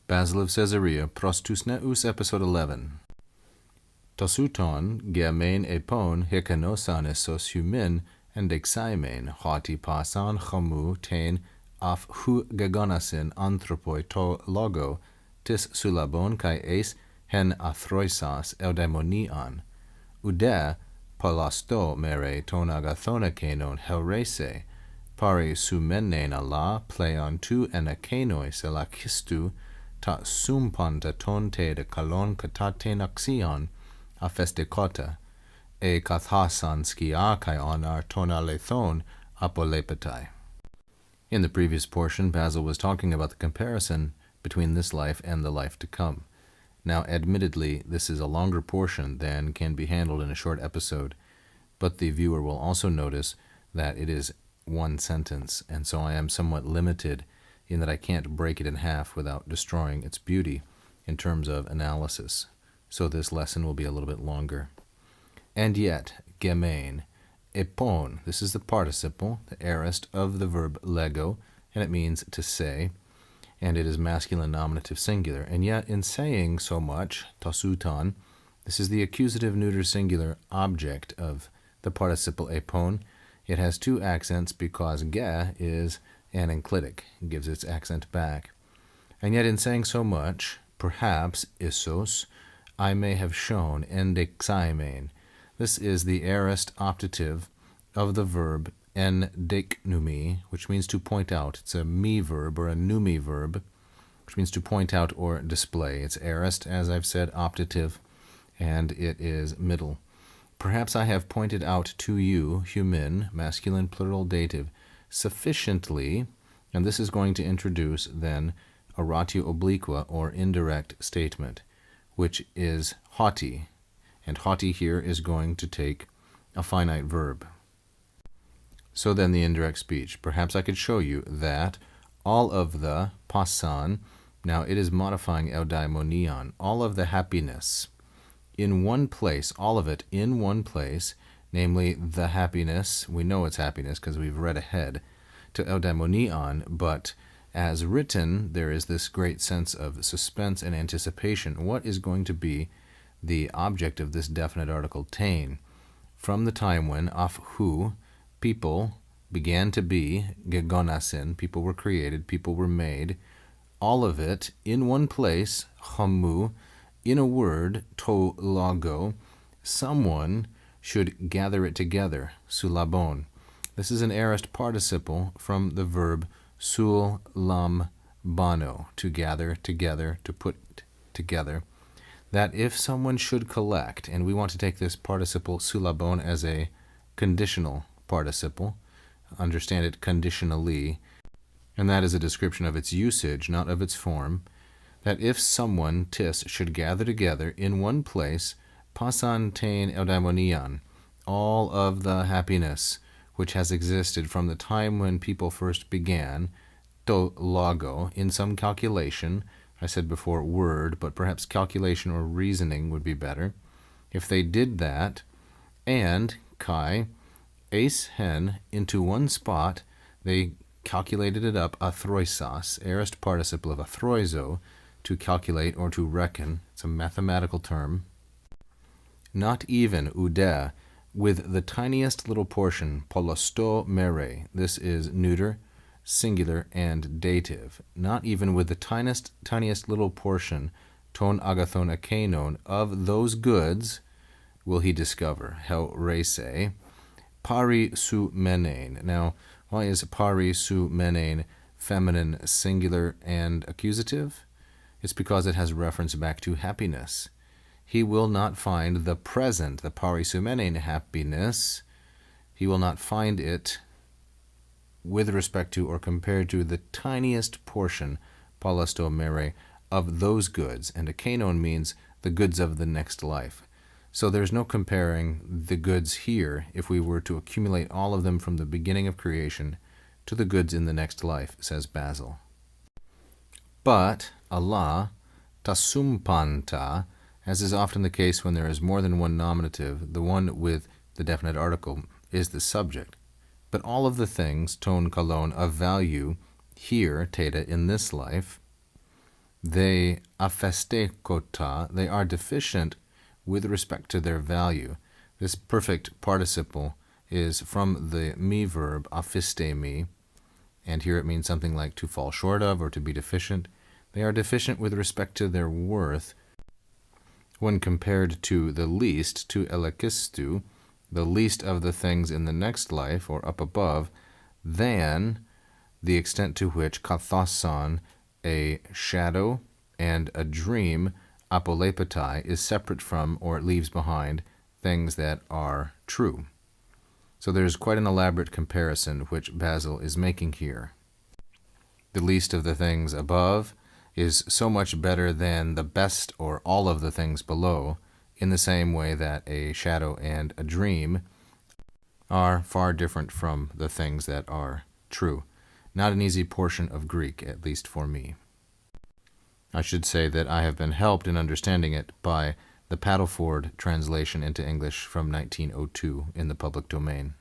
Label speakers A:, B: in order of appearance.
A: Basil of Caesarea, Prostus Neus, Episode 11. Tosuton, geamen epon, hekanosan esos humin, and exaimen, hoti pasan chomu ten af hu gegonasin anthropoi to logo, tis sulabon kai eis hen athroisas eudaimonian, ude palasto mere ton agathona kenon helrese, pari sumenen ala pleon tu enakenois elakistu ta sumpanta tonte de kalon kataten axion a festicota, e kathasan skiakai onar tonalethon apolepetai. In the previous portion, Basil was talking about the comparison between this life and the life to come. Now, admittedly, this is a longer portion than can be handled in a short episode, but the viewer will also notice that it is one sentence, and so I am somewhat limited in that I can't break it in half without destroying its beauty in terms of analysis. So this lesson will be a little bit longer. And yet, gemein, epon, this is the participle, the aorist of the verb lego, and it means to say, and it is masculine nominative singular. And yet, in saying so much, tosuton, this is the accusative neuter singular object of the participle epon. It has two accents because ge is an enclitic, gives its accent back. And yet in saying so much, perhaps, issos, I may have shown endexaimen. This is the aorist optative of the verb endeknumi, which means to point out. It's a me verb or a numi verb, which means to point out or display. It's aorist, as I've said, optative, and it is middle. Perhaps I have pointed out to you, humin, masculine plural dative, sufficiently, and this is going to introduce then a ratio obliqua or indirect statement, which is haughty, and haughty here is going to take a finite verb. So then the indirect speech. Perhaps I could show you that all of the pasan, now it is modifying eudaimonian, all of the happiness, in one place, all of it in one place, namely the happiness, we know it's happiness because we've read ahead, to eudaimonian, but as written, there is this great sense of suspense and anticipation. What is going to be the object of this definite article tain? From the time when, af hu, people began to be, gegonasin, people were created, people were made, all of it in one place, chomu, in a word, to logo, someone should gather it together, sulabon. This is an aorist participle from the verb sul lam bano, to gather together, to put together. That if someone should collect, and we want to take this participle sulabon as a conditional participle, understand it conditionally, and that is a description of its usage, not of its form, that if someone, tis, should gather together in one place, pasan tain eudaimonian, all of the happiness which has existed from the time when people first began, to logo, in some calculation, I said before word, but perhaps calculation or reasoning would be better. If they did that, and kai, ace hen, into one spot, they calculated it up, athroisas, aorist participle of athroizo, to calculate or to reckon. It's a mathematical term. Not even ude, with the tiniest little portion, polosto mere. This is neuter, singular, and dative. Not even with the tiniest little portion, ton agathon akenon, of those goods will he discover. Hel rese, pari su menein. Now, why is pari su menein feminine, singular, and accusative? It's because it has reference back to happiness. He will not find the present, the parisumene happiness. He will not find it with respect to or compared to the tiniest portion, palasto mere, of those goods. And akenon means the goods of the next life. So there's no comparing the goods here if we were to accumulate all of them from the beginning of creation to the goods in the next life, says Basil. But Allah, tasumpanta, as is often the case when there is more than one nominative, the one with the definite article is the subject. But all of the things, ton kalon, of value here, theta, in this life, They aphestekota, they are deficient with respect to their value. This perfect participle is from the me verb aphistemi, and here it means something like to fall short of or to be deficient. They are deficient with respect to their worth when compared to the least, to elekistu, the least of the things in the next life or up above, than the extent to which kathasan, a shadow, and a dream, apolepetai, is separate from or leaves behind things that are true. So there's quite an elaborate comparison which Basil is making here. The least of the things above is so much better than the best or all of the things below, in the same way that a shadow and a dream are far different from the things that are true. Not an easy portion of Greek, at least for me. I should say that I have been helped in understanding it by the Paddleford translation into English from 1902 in the public domain.